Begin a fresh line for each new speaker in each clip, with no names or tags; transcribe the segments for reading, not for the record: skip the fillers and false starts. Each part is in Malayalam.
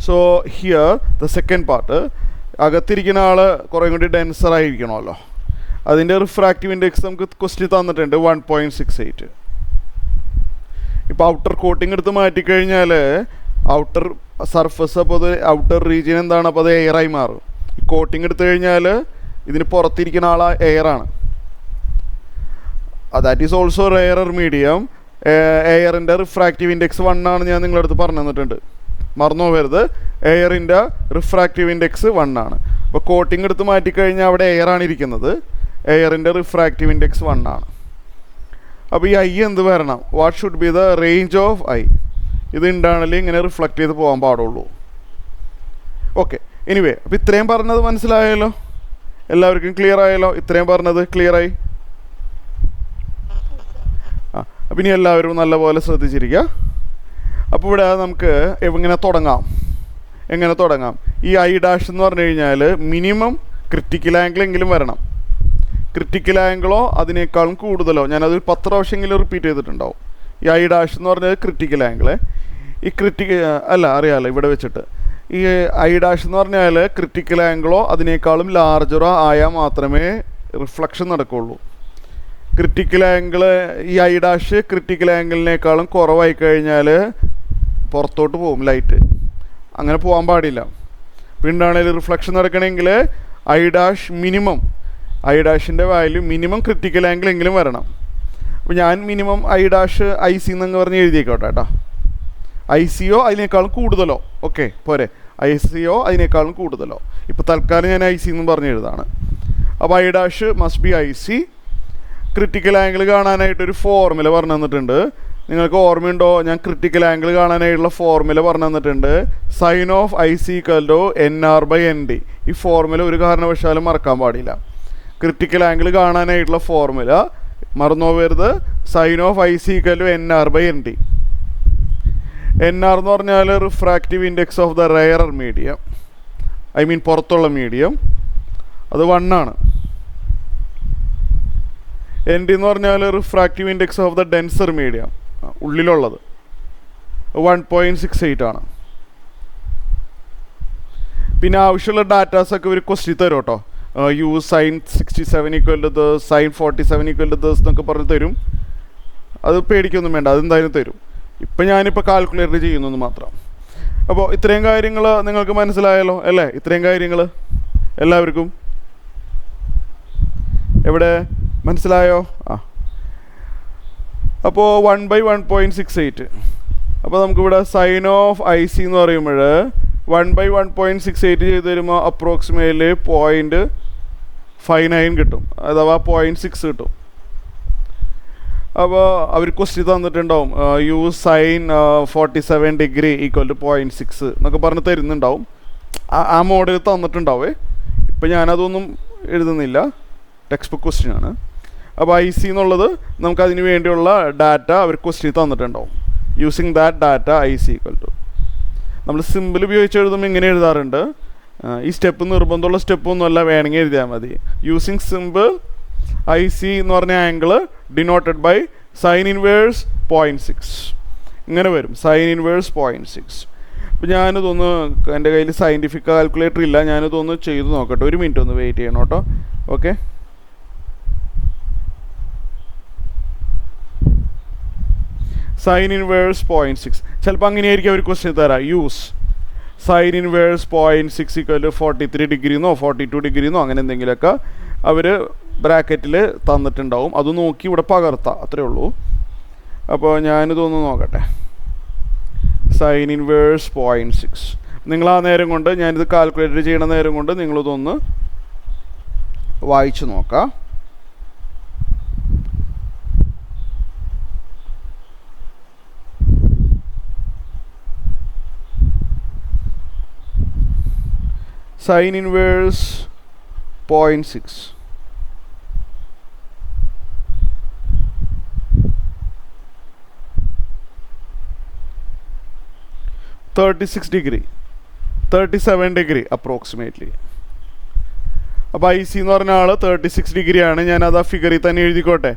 So here the second part, അകത്തിരിക്കുന്ന ആൾ കുറേ കൂടി ഡെൻസർ ആയിരിക്കണമല്ലോ. അതിൻ്റെ റിഫ്രാക്റ്റീവ് ഇൻഡെക്സ് നമുക്ക് ക്വസ്റ്റ്യൻ തന്നിട്ടുണ്ട് 1.68. ഇപ്പോൾ ഔട്ടർ കോട്ടിംഗ് എടുത്ത് മാറ്റിക്കഴിഞ്ഞാൽ ഔട്ടർ സർഫസ്, അപ്പോൾ അത് ഔട്ടർ റീജിയൻ എന്താണ്, അപ്പോൾ അത് എയറായി മാറും. ഈ കോട്ടിംഗ് എടുത്തു കഴിഞ്ഞാൽ ഇതിന് പുറത്തിരിക്കുന്ന ആൾ എയറാണ്. That is also rarer medium. എയറിൻ്റെ റിഫ്രാക്റ്റീവ് ഇൻഡെക്സ് 1 ആണ് ഞാൻ നിങ്ങളടുത്ത് പറഞ്ഞു തന്നിട്ടുണ്ട്, മറന്നു പോകരുത്. എയറിൻ്റെ റിഫ്രാക്റ്റീവ് ഇൻഡെക്സ് 1 ആണ്. അപ്പോൾ കോട്ടിംഗ് എടുത്ത് മാറ്റിക്കഴിഞ്ഞാൽ അവിടെ എയറാണ് ഇരിക്കുന്നത്, എയറിൻ്റെ റിഫ്രാക്റ്റീവ് ഇൻഡെക്സ് 1 ആണ്. അപ്പോൾ ഈ ഐ എന്ത് വരണം? What should be the range of I? ഇത് ഉണ്ടാണല്ലേ ഇങ്ങനെ റിഫ്ലക്റ്റ് ചെയ്ത് പോകാൻ പാടുള്ളൂ. ഓക്കെ, എനിവേ, അപ്പോൾ ഇത്രയും പറഞ്ഞത് മനസ്സിലായല്ലോ, എല്ലാവർക്കും ക്ലിയർ ആയല്ലോ? ഇത്രയും പറഞ്ഞത് ക്ലിയറായി? അപ്പം ഇനി എല്ലാവരും നല്ലപോലെ ശ്രദ്ധിച്ചിരിക്കുക. അപ്പോൾ ഇവിടെ നമുക്ക് എങ്ങനെ തുടങ്ങാം? ഈ ഐ ഡാഷ് എന്ന് പറഞ്ഞു കഴിഞ്ഞാൽ മിനിമം ക്രിറ്റിക്കൽ ആംഗിളെങ്കിലും വരണം. ക്രിറ്റിക്കൽ ആംഗിളോ അതിനേക്കാളും കൂടുതലോ, ഞാനത് 10 പ്രാവശ്യമെങ്കിലും റിപ്പീറ്റ് ചെയ്തിട്ടുണ്ടാവും. ഈ ഐ ഡാഷ് എന്ന് പറഞ്ഞാൽ ക്രിറ്റിക്കൽ ആംഗിള്. ഈ അറിയാമല്ലോ ഇവിടെ വെച്ചിട്ട്, ഈ ഐ ഡാഷ് എന്ന് പറഞ്ഞാൽ ക്രിറ്റിക്കൽ ആംഗിളോ അതിനേക്കാളും ലാർജറോ ആയാൽ മാത്രമേ റിഫ്ലക്ഷൻ നടക്കുകയുള്ളൂ. ക്രിറ്റിക്കൽ ആംഗിൾ, ഈ ഐ ഡാഷ് ക്രിറ്റിക്കൽ ആംഗിളിനേക്കാളും കുറവായി കഴിഞ്ഞാൽ പുറത്തോട്ട് പോകും ലൈറ്റ്. അങ്ങനെ പോകാൻ പാടില്ല. പിന്നാണെങ്കിൽ റിഫ്ലക്ഷൻ നടക്കണമെങ്കിൽ ഐ ഡാഷിൻ്റെ വാല്യൂ മിനിമം ക്രിറ്റിക്കൽ ആംഗിൾ എങ്കിലും വരണം. അപ്പോൾ ഞാൻ minimum I dash I C എന്നങ്ങ് പറഞ്ഞ് എഴുതിയേക്കോട്ടെ കേട്ടോ. ഐ സിയോ അതിനേക്കാളും കൂടുതലോ, ഓക്കെ പോരെ, ഐ സിയോ അതിനേക്കാളും കൂടുതലോ. ഇപ്പോൾ തൽക്കാലം ഞാൻ ഐ സി എന്നും പറഞ്ഞ് എഴുതാണ്. അപ്പോൾ I dash must be I C. Critical angle കാണാനായിട്ടൊരു ഫോർമുല പറഞ്ഞു തന്നിട്ടുണ്ട്. നിങ്ങൾക്ക് ഓർമ്മയുണ്ടോ? ഞാൻ ക്രിറ്റിക്കൽ ആംഗിൾ കാണാനായിട്ടുള്ള ഫോർമുല പറഞ്ഞു തന്നിട്ടുണ്ട്. Sine of I C equal to NR/ND. ഈ ഫോർമുല ഒരു കാരണവശാലും മറക്കാൻ പാടില്ല. ക്രിറ്റിക്കൽ ആംഗിൾ കാണാനായിട്ടുള്ള ഫോർമുല മറന്നു പോകരുത്. Sine of I C equal to NR/ND. NR എന്ന് പറഞ്ഞാൽ refractive index of the rarer medium, പുറത്തുള്ള മീഡിയം, അത് 1 ആണ്. ND എന്ന് പറഞ്ഞാൽ refractive index of the denser medium, ഉള്ളിലുള്ളത്, 1.68 ആണ്. പിന്നെ ആവശ്യമുള്ള ഡാറ്റാസൊക്കെ ഒരു ക്വസ്റ്റ്യൻ തരും കേട്ടോ. Use sin 67 equal to the, sin 47 equal to thus എന്നൊക്കെ പറഞ്ഞ് തരും. അത് പേടിക്കൊന്നും വേണ്ട, അതെന്തായാലും തരും. ഇപ്പം ഞാനിപ്പോൾ കാൽക്കുലേറ്റ് ചെയ്യുന്നു മാത്രം. അപ്പോൾ ഇത്രയും കാര്യങ്ങൾ നിങ്ങൾക്ക് മനസ്സിലായല്ലോ അല്ലേ? ഇത്രയും കാര്യങ്ങൾ എല്ലാവർക്കും എവിടെ മനസ്സിലായോ? അപ്പോൾ 1/1.68. അപ്പോൾ നമുക്കിവിടെ സൈൻ ഓഫ് ഐ സി എന്ന് പറയുമ്പോൾ 1/1.68 ചെയ്ത് തരുമ്പോൾ അപ്രോക്സിമേറ്റ്ലി 0.59 കിട്ടും, അഥവാ 0.6 കിട്ടും. അപ്പോൾ അവർ ക്വസ്റ്റ്യൻ തന്നിട്ടുണ്ടാവും, use sine 47 degree equal to 0.6 എന്നൊക്കെ പറഞ്ഞ് തരുന്നുണ്ടാവും. ആ മോഡൽ തന്നിട്ടുണ്ടാവേ. ഇപ്പം ഞാനതൊന്നും എഴുതുന്നില്ല, ടെക്സ്റ്റ് ബുക്ക് ക്വസ്റ്റ്യൻ ആണ്. അപ്പോൾ ഐ സി എന്നുള്ളത് നമുക്കതിന് വേണ്ടിയുള്ള ഡാറ്റ അവർ ക്വസ്റ്റ്യൻ തന്നിട്ടുണ്ടാവും. Using that data I C equal to, നമ്മൾ സിമ്പിൾ ഉപയോഗിച്ച് എഴുതുമ്പോൾ ഇങ്ങനെ എഴുതാറുണ്ട്. ഈ സ്റ്റെപ്പ് നിർബന്ധമുള്ള സ്റ്റെപ്പൊന്നുമല്ല, വേണമെങ്കിൽ എഴുതിയാൽ മതി. യൂസിങ് സിമ്പിൾ ഐ സി എന്ന് പറഞ്ഞ angle denoted by sine inverse 0.6 ഇങ്ങനെ വരും, സൈൻ ഇൻവേഴ്സ് 0.6. അപ്പോൾ ഞാനിതൊന്ന്, എൻ്റെ കയ്യിൽ സയൻറ്റിഫിക് കാൽക്കുലേറ്റർ ഇല്ല, ഞാനിതൊന്ന് ചെയ്ത് നോക്കട്ടെ. ഒരു മിനിറ്റ് ഒന്ന് വെയിറ്റ് ചെയ്യണം കേട്ടോ. ഓക്കെ, സൈൻ ഇൻവേഴ്സ് 0.6 ചിലപ്പോൾ അങ്ങനെയായിരിക്കും അവർ ക്വസ്റ്റ്യൻ തരാം. Use sine inverse 0.6 equal to 43 ഡിഗ്രിന്നോ 42 ഡിഗ്രിന്നോ അങ്ങനെ എന്തെങ്കിലുമൊക്കെ അവർ ബ്രാക്കറ്റിൽ തന്നിട്ടുണ്ടാവും. അത് നോക്കി ഇവിടെ പകർത്താം, അത്രേ ഉള്ളൂ. അപ്പോൾ ഞാനിതൊന്ന് നോക്കട്ടെ. സൈൻ ഇൻവേഴ്സ് 0.6 നിങ്ങൾ ആ നേരം കൊണ്ട്, ഞാനിത് കാൽക്കുലേറ്റ് ചെയ്യണ നേരം കൊണ്ട് നിങ്ങളിതൊന്ന് വായിച്ച് നോക്കാം. Sign inverse 0.6 36 degree 37 degree approximately. അപ്പോൾ ഐ സി എന്ന് പറഞ്ഞ ആൾ 36 ഡിഗ്രിയാണ്. ഞാനത് ആ ഫിഗറിൽ തന്നെ എഴുതിക്കോട്ടെ.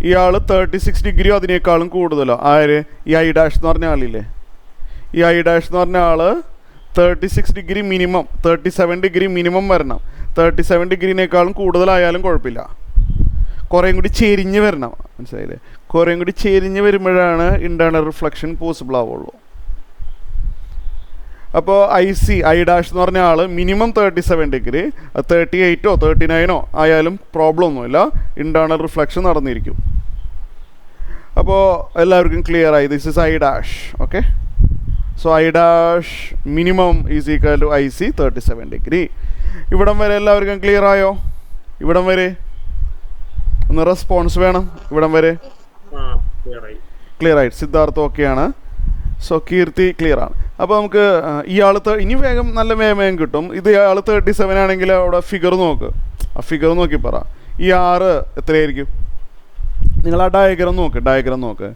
ഇയാൾ 36 ഡിഗ്രിയോ അതിനേക്കാളും കൂടുതലോ. ആര്? ഈ ഐ ഡാഷ് എന്ന് പറഞ്ഞ ആളില്ലേ, ഈ ഐ ഡാഷ് എന്ന് പറഞ്ഞ ആൾ 36 മിനിമം, 37 മിനിമം വരണം. 37 ഡിഗ്രിനേക്കാളും കൂടുതലായാലും കുഴപ്പമില്ല. കുറേയും കൂടി ചെരിഞ്ഞ് വരണം, മനസ്സിലായില്ലേ? കുറേയും കൂടി ചെരിഞ്ഞ് വരുമ്പോഴാണ് ഇൻറ്റേർണൽ റിഫ്ലക്ഷൻ പോസിബിൾ ആവുള്ളൂ. അപ്പോൾ ഐ ഡാഷ് എന്ന് പറഞ്ഞ ആൾ മിനിമം 37 ഡിഗ്രി, 38 39 ആയാലും പ്രോബ്ലം ഒന്നുമില്ല, ഇൻറ്റേർണൽ റിഫ്ലക്ഷൻ നടന്നിരിക്കും. അപ്പോൾ എല്ലാവർക്കും ക്ലിയർ ആയി. This is I dash. Okay, so I dash minimum is equal to IC 37 degree. ഇവിടം വരെ എല്ലാവർക്കും ക്ലിയർ ആയോ? ഇവിടം വരെ ഒന്ന് റെസ്പോൺസ് വേണം. ഇവിടം വരെ ക്ലിയർ ആയിട്ട് സിദ്ധാർത്ഥ ഓക്കെയാണ്. സോ കീർത്തി ക്ലിയർ ആണ്. അപ്പോൾ നമുക്ക് ഇയാൾ ഇനി വേഗം നല്ല വേഗം കിട്ടും. ഇത് ഇയാൾ 37 ആണെങ്കിൽ അവിടെ ഫിഗർ നോക്ക്, ആ ഫിഗർ നോക്കി പറ ഈ 6 എത്രയായിരിക്കും? നിങ്ങൾ ആ ഡയഗ്രാം നോക്ക്.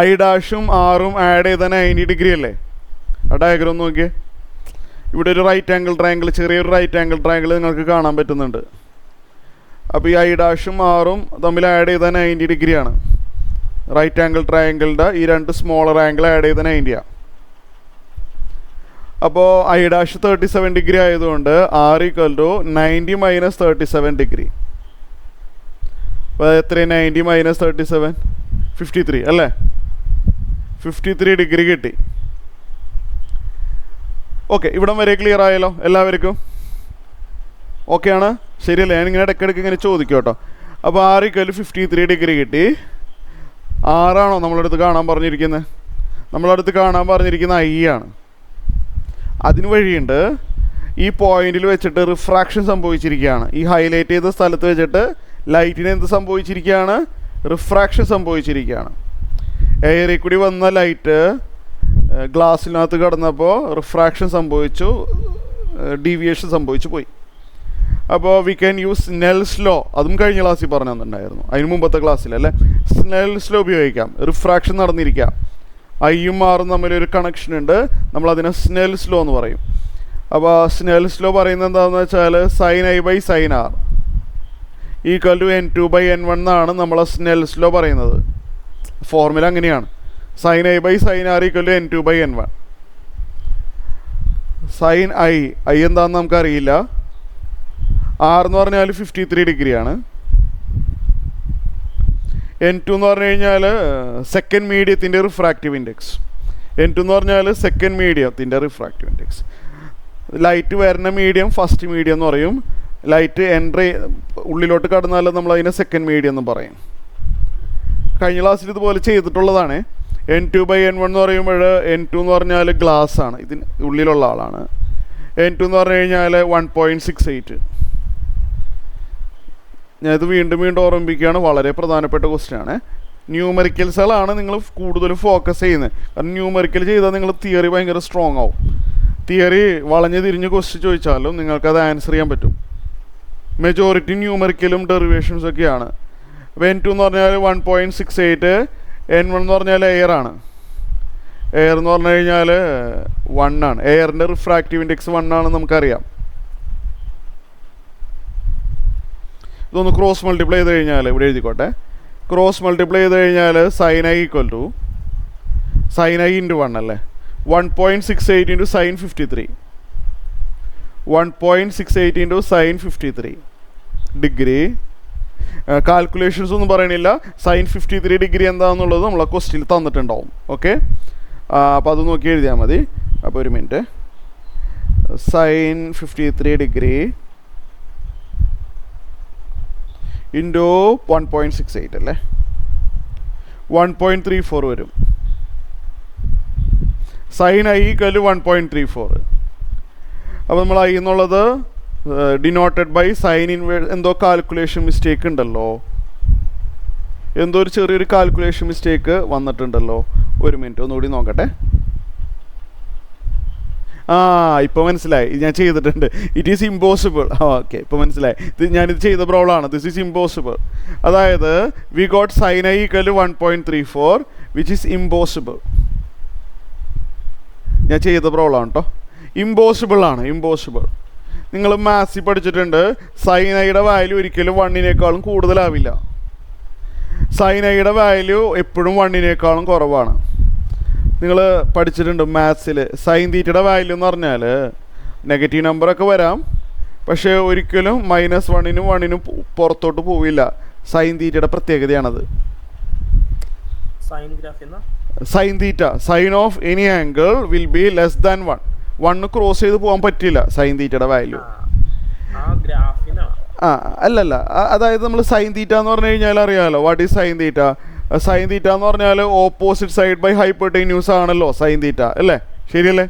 ഐ ഡാഷും 6ഉം ആഡ് ചെയ്ത 90 ഡിഗ്രി അല്ലേ? ആ ഡയഗ്രാം നോക്കിയേ. ഇവിടെ ഒരു റൈറ്റ് ആംഗിൾ ട്രയാങ്കിൾ, ചെറിയൊരു റൈറ്റ് ആംഗിൾ ട്രയാങ്കിൾ നിങ്ങൾക്ക് കാണാൻ പറ്റുന്നുണ്ട്. അപ്പോൾ ഈ ഐ ഡാഷും 6ഉം തമ്മിൽ ആഡ് ചെയ്ത 90 ഡിഗ്രിയാണ്. റൈറ്റ് ആംഗിൾ ട്രയാങ്കിളിൻ്റെ ഈ 2 സ്മോളർ ആംഗിൾ ആഡ് ചെയ്ത 90ആണ്. അപ്പോൾ ഐ ഡാഷ് 37 ഡിഗ്രി ആയതുകൊണ്ട് R equal to 90 minus 37 degree. അപ്പോൾ എത്ര 90 മൈനസ് 37? 53 അല്ലേ? 53 ഡിഗ്രി കിട്ടി. ഓക്കെ, ഇവിടം വരെ ക്ലിയർ ആയല്ലോ എല്ലാവർക്കും? ഓക്കെയാണ്, ശരിയല്ലേ? ഞാനിങ്ങനെ ഇടയ്ക്കിടയ്ക്ക് ഇങ്ങനെ ചോദിക്കും കേട്ടോ. അപ്പോൾ R ഈക്വൽ 53 ഡിഗ്രി കിട്ടി. ആറാണോ നമ്മളടുത്ത് കാണാൻ പറഞ്ഞിരിക്കുന്നത്? നമ്മളടുത്ത് കാണാൻ പറഞ്ഞിരിക്കുന്ന I ആണ്. അതിന് വഴിയുണ്ട്. ഈ പോയിന്റിൽ വെച്ചിട്ട് റിഫ്രാക്ഷൻ സംഭവിച്ചിരിക്കുകയാണ്. ഈ ഹൈലൈറ്റ് ചെയ്ത സ്ഥലത്ത് വെച്ചിട്ട് ലൈറ്റിന് എന്ത് സംഭവിച്ചിരിക്കുകയാണ്? റിഫ്രാക്ഷൻ സംഭവിച്ചിരിക്കുകയാണ്. എയറിൽ കൂടി വന്ന ലൈറ്റ് ഗ്ലാസ്സിനകത്ത് കിടന്നപ്പോൾ റിഫ്രാക്ഷൻ സംഭവിച്ചു, ഡീവിയേഷൻ സംഭവിച്ചു പോയി. അപ്പോൾ we can use Snell's law. അതും കഴിഞ്ഞ ക്ലാസ്സിൽ പറഞ്ഞു തന്നിട്ടുണ്ടായിരുന്നു, അതിന് മുമ്പത്തെ ക്ലാസ്സിലല്ലേ. സ്നെൽസ് ലോ ഉപയോഗിക്കാം. റിഫ്രാക്ഷൻ നടന്നിരിക്കാം, ഐയും ആറും തമ്മിലൊരു കണക്ഷൻ ഉണ്ട്, നമ്മളതിനെ സ്നെൽസ് ലോ എന്ന് പറയും. അപ്പോൾ സ്നെൽസ് ലോ പറയുന്നത് എന്താണെന്ന് വെച്ചാൽ sin I by sin R equal to N2 by N1 എന്നാണ് നമ്മളെ സ്നെൽസ് ലോ പറയുന്നത്. ഫോർമുല അങ്ങനെയാണ്. sin I by sin R equal to N2 by N1. sin I എന്താണെന്ന് നമുക്കറിയില്ല. R എന്ന് പറഞ്ഞാൽ 53 ഡിഗ്രിയാണ്. N2 എന്ന് പറഞ്ഞു കഴിഞ്ഞാൽ സെക്കൻഡ് മീഡിയത്തിൻ്റെ റിഫ്രാക്റ്റീവ് ഇൻഡെക്സ്. N2 എന്ന് പറഞ്ഞാൽ സെക്കൻഡ് മീഡിയത്തിൻ്റെ റിഫ്രാക്റ്റീവ് ഇൻഡെക്സ്. ലൈറ്റ് വരുന്ന മീഡിയം ഫസ്റ്റ് മീഡിയം എന്ന് പറയും. ലൈറ്റ് എൻട്രി ഉള്ളിലോട്ട് കടന്നാൽ നമ്മളതിനെ സെക്കൻഡ് മീഡിയം എന്ന് പറയും. കഴിഞ്ഞ ക്ലാസ്സിൽ ഇതുപോലെ ചെയ്തിട്ടുള്ളതാണ്. N2 ബൈ N1 എന്ന് പറയുമ്പോൾ N2 എന്ന് പറഞ്ഞാൽ ഗ്ലാസ് ആണ്, ഇതിന് ഉള്ളിലുള്ള ആളാണ്. N2 എന്ന് പറഞ്ഞു കഴിഞ്ഞാൽ 1.68. ഞാനിത് വീണ്ടും ഓർമ്മിപ്പിക്കുകയാണ്, വളരെ പ്രധാനപ്പെട്ട ക്വസ്റ്റ്യനാണ്. ന്യൂമറിക്കൽസുകളാണ് നിങ്ങൾ കൂടുതലും ഫോക്കസ് ചെയ്യുന്നത്. കാരണം ന്യൂമറിക്കൽ ചെയ്താൽ നിങ്ങൾ തിയറി ഭയങ്കര സ്ട്രോങ് ആവും. തിയറി വളഞ്ഞ് തിരിഞ്ഞ് ക്വസ്റ്റ്യൻ ചോദിച്ചാലും നിങ്ങൾക്കത് ആൻസർ ചെയ്യാൻ പറ്റും. മെജോറിറ്റി ന്യൂമറിക്കലും ഡെറിവേഷൻസ് ഒക്കെയാണ്. അപ്പോൾ N2 എന്ന് പറഞ്ഞാൽ 1.68, N1 എന്ന് പറഞ്ഞാൽ എയർ ആണ്. എയർ എന്ന് പറഞ്ഞു കഴിഞ്ഞാൽ 1 ആണ്. എയറിൻ്റെ റിഫ്രാക്റ്റീവ് ഇൻഡെക്സ് 1 ആണെന്ന് നമുക്കറിയാം. ഇതൊന്ന് ക്രോസ് മൾട്ടിപ്ലൈ ചെയ്ത് കഴിഞ്ഞാൽ ഇവിടെ എഴുതിക്കോട്ടെ. ക്രോസ് മൾട്ടിപ്ലൈ ചെയ്ത് കഴിഞ്ഞാൽ sin I equal to sin I into 1 അല്ലേ? 1.68 into sin 53. 1.68 into sin 53 degree. Calculations ഒന്നും പറയണില്ല. sin 53 ഡിഗ്രി എന്താണെന്നുള്ളത് നമ്മളെ ക്വസ്റ്റ്യനിൽ തന്നിട്ടുണ്ടാവും. ഓക്കെ, അപ്പോൾ അത് നോക്കി എഴുതിയാൽ മതി. അപ്പോൾ ഒരു മിനിറ്റ്. sin 53 ഡിഗ്രി ഇൻറ്റു 1.68 അല്ലേ? 1.34 വരും. sin I equal 1.34. അപ്പോൾ നമ്മൾ I എന്നുള്ളത് ഡിനോട്ടഡ് ബൈ സൈൻ ഇൻവേഴ്സ്. എന്തോ കാൽക്കുലേഷൻ മിസ്റ്റേക്ക് ഉണ്ടല്ലോ, എന്തോ ഒരു ചെറിയൊരു കാൽക്കുലേഷൻ മിസ്റ്റേക്ക് വന്നിട്ടുണ്ടല്ലോ. ഒരു മിനിറ്റ് ഒന്നുകൂടി നോക്കട്ടെ. ഇപ്പോൾ മനസ്സിലായി, ഞാൻ ചെയ്തിട്ടുണ്ട്. It is impossible. ഓക്കെ, ഇപ്പോൾ മനസ്സിലായി. ഞാനിത് ചെയ്ത പ്രോബ്ലമാണ്. This is impossible. അതായത് we got sin I equal 1.34 which is impossible. ഞാൻ ചെയ്ത പ്രോബ്ലമാണ് കേട്ടോ. ഇമ്പോസിബിൾ ആണ്, ഇമ്പോസിബിൾ. നിങ്ങൾ മാത്സിൽ പഠിച്ചിട്ടുണ്ട്, sin Iയുടെ വാല്യൂ ഒരിക്കലും 1-നേക്കാളും കൂടുതലാവില്ല. sin Iയുടെ വാല്യൂ എപ്പോഴും 1-നേക്കാളും കുറവാണ്. നിങ്ങൾ പഠിച്ചിട്ടുണ്ട് മാത്സിൽ സൈൻ തീറ്റയുടെ വാല്യൂ എന്ന് പറഞ്ഞാൽ നെഗറ്റീവ് നമ്പറൊക്കെ വരാം, പക്ഷേ ഒരിക്കലും -1നും 1നും പുറത്തോട്ട് പോവില്ല. സൈൻ തീറ്റയുടെ പ്രത്യേകതയാണത്. Sine theta, sine of any angle will be less than 1 cross ചെയ്ത് പോകാൻ പറ്റില്ല സൈൻ തീറ്റയുടെ വാല്യൂ. അല്ലല്ല, അതായത് നമ്മൾ സൈൻ തീറ്റ എന്ന് പറഞ്ഞു കഴിഞ്ഞാൽ അറിയാമല്ലോ what is sine theta. Sine theta എന്ന് പറഞ്ഞാൽ ഓപ്പോസിറ്റ് സൈഡ് ബൈ ഹൈപ്പോട്ടന്യൂസ് ആണല്ലോ സൈൻ തീറ്റ, അല്ലേ? ശരിയല്ലേ?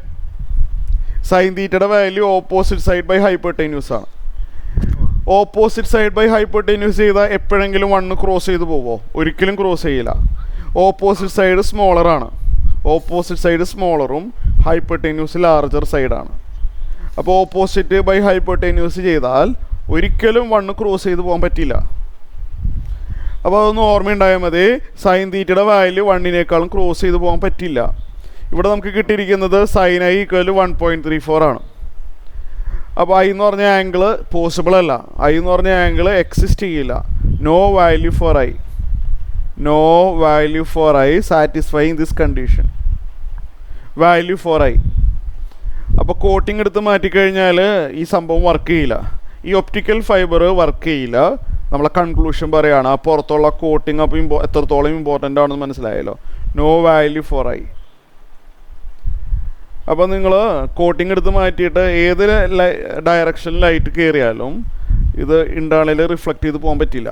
സൈൻ തീറ്റയുടെ value opposite side by hypotenuse ആണ്. ഓപ്പോസിറ്റ് സൈഡ് ബൈ ഹൈപ്പോട്ടന്യൂസ് ചെയ്താൽ എപ്പോഴെങ്കിലും 1 ക്രോസ് ചെയ്ത് പോവോ? ഒരിക്കലും ക്രോസ് ചെയ്യില്ല. ഓപ്പോസിറ്റ് സൈഡ് സ്മോളറാണ്. ഓപ്പോസിറ്റ് സൈഡ് സ്മോളറും ഹൈപ്പോട്ടന്യൂസ് ലാർജർ സൈഡാണ്. അപ്പോൾ ഓപ്പോസിറ്റ് ബൈ ഹൈപ്പോട്ടന്യൂസ് ചെയ്താൽ ഒരിക്കലും 1 ക്രോസ് ചെയ്ത് പോകാൻ പറ്റില്ല. അപ്പോൾ അതൊന്ന് ഓർമ്മയുണ്ടായാൽ മതി. സൈൻ തീറ്റയുടെ വാല്യൂ 1നേക്കാളും ക്രോസ് ചെയ്ത് പോകാൻ പറ്റില്ല. ഇവിടെ നമുക്ക് കിട്ടിയിരിക്കുന്നത് സൈൻ i = 1.34 ആണ്. അപ്പോൾ ഐ എന്ന് പറഞ്ഞ ആംഗിൾ പോസിബിൾ അല്ല. ഐ എന്ന് പറഞ്ഞ ആംഗിൾ എക്സിസ്റ്റ് ചെയ്യില്ല. No value for I, no value for I satisfying this condition. Value for I. അപ്പോൾ കോട്ടിംഗ് എടുത്ത് മാറ്റിക്കഴിഞ്ഞാൽ ഈ സംഭവം വർക്ക് ചെയ്യില്ല. ഈ ഒപ്റ്റിക്കൽ ഫൈബർ വർക്ക് ചെയ്യില്ല. നമ്മളെ കൺക്ലൂഷൻ പറയുകയാണ്. ആ പുറത്തുള്ള കോട്ടിങ് അപ്പോൾ എത്രത്തോളം ഇമ്പോർട്ടൻ്റ് ആണെന്ന് മനസ്സിലായല്ലോ. No value for I. അപ്പോൾ നിങ്ങൾ കോട്ടിംഗ് എടുത്ത് മാറ്റിയിട്ട് ഏത് ഡയറക്ഷനിൽ ലൈറ്റ് കയറിയാലും ഇത് ഇൻറ്റേർണലി റിഫ്ലക്റ്റ് ചെയ്ത് പോകാൻ പറ്റില്ല.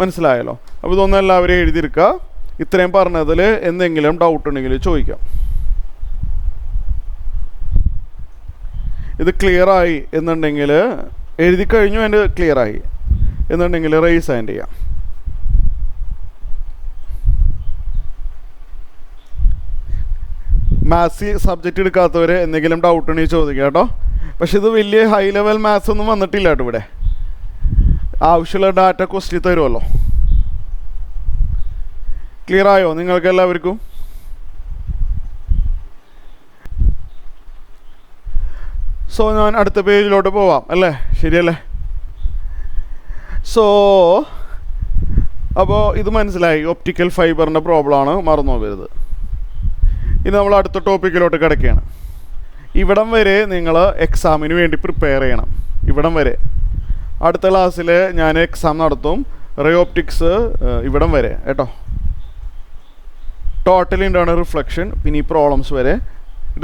മനസ്സിലായല്ലോ? അപ്പോൾ ഇതൊന്നും എല്ലാവരും എഴുതിയെടുക്കുക. ഇത്രയും പറഞ്ഞതിൽ എന്തെങ്കിലും ഡൗട്ട് ഉണ്ടെങ്കിൽ ചോദിക്കാം. ഇത് ക്ലിയറായി എന്നുണ്ടെങ്കിൽ എഴുതി കഴിഞ്ഞു, എൻ്റെ ക്ലിയറായി എന്നുണ്ടെങ്കിൽ റൈസ് ഹാൻഡ് ചെയ്യാം. മാത്സ് സബ്ജക്റ്റ് എടുക്കാത്തവർ എന്തെങ്കിലും ഡൗട്ട് ഉണ്ടെങ്കിൽ ചോദിക്കുക കേട്ടോ. പക്ഷെ ഇത് വലിയ ഹൈ ലെവൽ മാത്സ് ഒന്നും വന്നിട്ടില്ല കേട്ടോ. ഇവിടെ ആവശ്യമുള്ള ഡാറ്റ ക്വസ്റ്റ്യൻ തരുമല്ലോ. ക്ലിയർ ആയോ നിങ്ങൾക്ക് എല്ലാവർക്കും? സോ ഞാൻ അടുത്ത പേജിലോട്ട് പോവാം അല്ലേ? ശരിയല്ലേ? സോ അപ്പോൾ ഇത് മനസ്സിലായി, ഒപ്റ്റിക്കൽ ഫൈബറിൻ്റെ പ്രോബ്ലമാണ്, മറന്നു പോകരുത്. ഇനി നമ്മൾ അടുത്ത ടോപ്പിക്കിലോട്ട് കിടക്കുകയാണ്. ഇവിടം വരെ നിങ്ങൾ എക്സാമിന് വേണ്ടി പ്രിപ്പയർ ചെയ്യണം. ഇവിടം വരെ. അടുത്ത ക്ലാസ്സിൽ ഞാൻ എക്സാം നടത്തും. റേ ഓപ്റ്റിക്സ് ഇവിടം വരെ കേട്ടോ. ടോട്ടൽ ഇൻ്റേർണൽ റിഫ്ലക്ഷൻ, പിന്നെ ഈ പ്രോബ്ലംസ് വരെ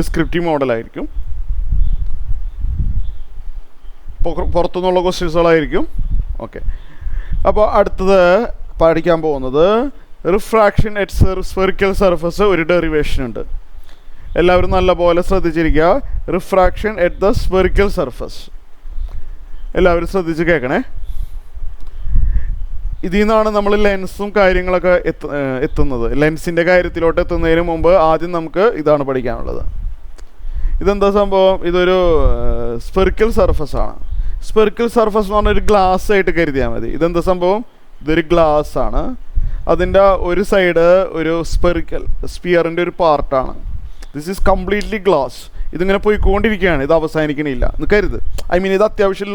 ഡിസ്ക്രിപ്റ്റീവ് മോഡലായിരിക്കും. പുറത്തുനിന്നുള്ള ക്വസ്റ്റ്യൻസുകളായിരിക്കും. ഓക്കെ. അപ്പോൾ അടുത്തത് പഠിക്കാൻ പോകുന്നത് റിഫ്രാക്ഷൻ അറ്റ് സ്ഫെറിക്കൽ സർഫസ്. ഒരു ഡെറിവേഷൻ ഉണ്ട്, എല്ലാവരും നല്ലപോലെ ശ്രദ്ധിച്ചിരിക്കുക. Refraction at the spherical surface എല്ലാവരും ശ്രദ്ധിച്ച് കേൾക്കണേ. ഇതിൽ നിന്നാണ് നമ്മൾ ലെൻസും കാര്യങ്ങളൊക്കെ എത്തുന്നത്. ലെൻസിൻ്റെ കാര്യത്തിലോട്ട് എത്തുന്നതിന് മുമ്പ് ആദ്യം നമുക്ക് ഇതാണ് പഠിക്കാനുള്ളത്. ഇതെന്താ സംഭവം? ഇതൊരു സ്ഫെറിക്കൽ സർഫസ് ആണ്. സ്ഫെറിക്കൽ സർഫസ് എന്ന് പറഞ്ഞാൽ ഒരു ഗ്ലാസ് ആയിട്ട് കരുതിയാൽ മതി. ഇതെന്താ സംഭവം? ഇതൊരു ഗ്ലാസ് ആണ്. അതിൻ്റെ ഒരു സൈഡ് ഒരു സ്പിയറിൻ്റെ ഒരു പാർട്ടാണ്. This is completely glass. ഇതിങ്ങനെ പോയിക്കൊണ്ടിരിക്കുകയാണ്, ഇത് അവസാനിക്കണില്ല എന്ന് കരുത്. ഇത് അത്യാവശ്യം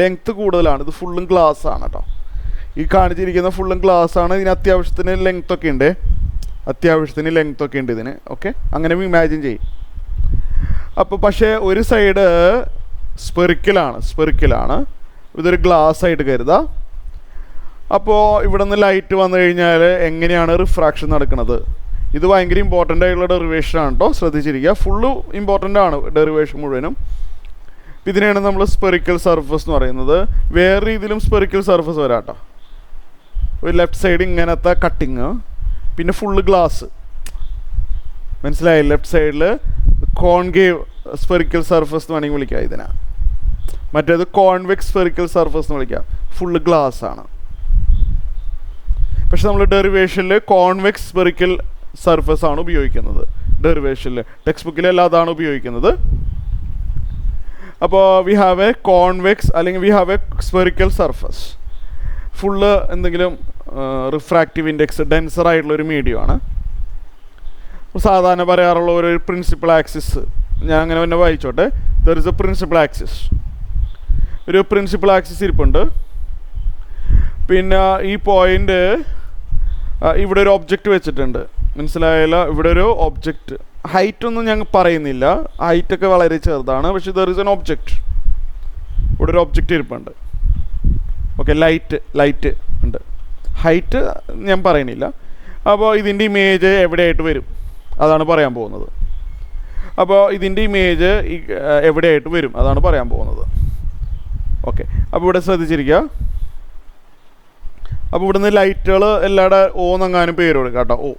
ലെങ്ത്ത് കൂടുതലാണ്. ഇത് ഫുള്ളും ഗ്ലാസ് ആണ് കേട്ടോ. ഈ കാണിച്ചിരിക്കുന്ന ഫുള്ളും ഗ്ലാസ് ആണ്. ഇതിന് അത്യാവശ്യത്തിന് ലെങ്ത്ത് ഒക്കെ ഉണ്ട്, ഇതിന്. ഓക്കെ, അങ്ങനെ ഇമാജിൻ ചെയ്യും. അപ്പോൾ പക്ഷേ ഒരു സൈഡ് സ്പെറിക്കലാണ്. ഇതൊരു ഗ്ലാസ് ആയിട്ട് കരുതാം. അപ്പോൾ ഇവിടെ നിന്ന് ലൈറ്റ് വന്നു കഴിഞ്ഞാൽ എങ്ങനെയാണ് റിഫ്രാക്ഷൻ നടക്കുന്നത്? ഇത് ഭയങ്കര ഇമ്പോർട്ടൻ്റ് ആയിട്ടുള്ള ഡെറിവേഷൻ ആണ് കേട്ടോ. ശ്രദ്ധിച്ചിരിക്കുക, ഫുള്ള് ഇമ്പോർട്ടൻ്റ് ആണ് ഡെറിവേഷൻ മുഴുവനും. ഇതിനെയാണ് നമ്മൾ സ്പെറിക്കൽ സർഫസ് എന്ന് പറയുന്നത്. വേറെ രീതിയിലും സ്പെറിക്കൽ സർഫസ് വരാം കേട്ടോ. ഒരു ലെഫ്റ്റ് സൈഡ് ഇങ്ങനത്തെ കട്ടിങ്, പിന്നെ ഫുള്ള് ഗ്ലാസ്. മനസ്സിലായി? ലെഫ്റ്റ് സൈഡിൽ കോൺകേവ് സ്പെറിക്കൽ സർഫസ് എന്ന് വേണമെങ്കിൽ വിളിക്കാം ഇതിനെ. മറ്റേത് കോൺവെക്സ് സ്പെറിക്കൽ സർഫസ് എന്ന് വിളിക്കാം. ഫുള്ള് ഗ്ലാസ് ആണ്. പക്ഷെ നമ്മൾ ഡെറിവേഷനിൽ കോൺവെക്സ് സ്പെറിക്കൽ സർഫസ് ആണ് ഉപയോഗിക്കുന്നത്. ഡെറിവേഷനിൽ ടെക്സ്റ്റ് ബുക്കിലെല്ലാം അതാണ് ഉപയോഗിക്കുന്നത്. അപ്പോൾ വി ഹാവ് എ കോൺവെക്സ് അല്ലെങ്കിൽ we have A spherical surface. Full എന്തെങ്കിലും റിഫ്രാക്റ്റീവ് ഇൻഡെക്സ് ഡെൻസർ ആയിട്ടുള്ളൊരു മീഡിയമാണ്. സാധാരണ പറയാറുള്ള ഒരു പ്രിൻസിപ്പൽ ആക്സിസ്, ഞാൻ അങ്ങനെ തന്നെ വായിച്ചോട്ടെ. There is a principal axis. ഒരു പ്രിൻസിപ്പൽ ആക്സിസ് ഇരിപ്പുണ്ട്. പിന്നെ ഈ പോയിൻ്റ് ഇവിടെ ഒരു ഒബ്ജക്റ്റ് വെച്ചിട്ടുണ്ട്. മനസ്സിലായല്ലോ? ഇവിടെ ഒരു ഒബ്ജക്റ്റ്, ഹൈറ്റ് ഒന്നും ഞങ്ങൾ പറയുന്നില്ല, ഹൈറ്റൊക്കെ വളരെ ചെറുതാണ്, പക്ഷെ ദർ ഇസ് എൻ ഒബ്ജക്റ്റ്. ഇവിടെ ഒരു ഒബ്ജക്റ്റ് ഇരിപ്പുണ്ട്. ഓക്കെ, ലൈറ്റ് ഉണ്ട്, ഹൈറ്റ് ഞാൻ പറയുന്നില്ല. അപ്പോൾ ഇതിൻ്റെ ഇമേജ് എവിടെയായിട്ട് വരും അതാണ് പറയാൻ പോകുന്നത്. അപ്പോൾ ഇതിൻ്റെ ഇമേജ് എവിടെയായിട്ട് വരും അതാണ് പറയാൻ പോകുന്നത്. ഓക്കെ, അപ്പോൾ ഇവിടെ ശ്രദ്ധിച്ചിരിക്കുക. അപ്പോൾ ഇവിടുന്ന് ലൈറ്റുകൾ എല്ലാവരുടെ ഓന്നെങ്ങാനും പേര് കൊടുക്കുക കേട്ടോ. ഓ,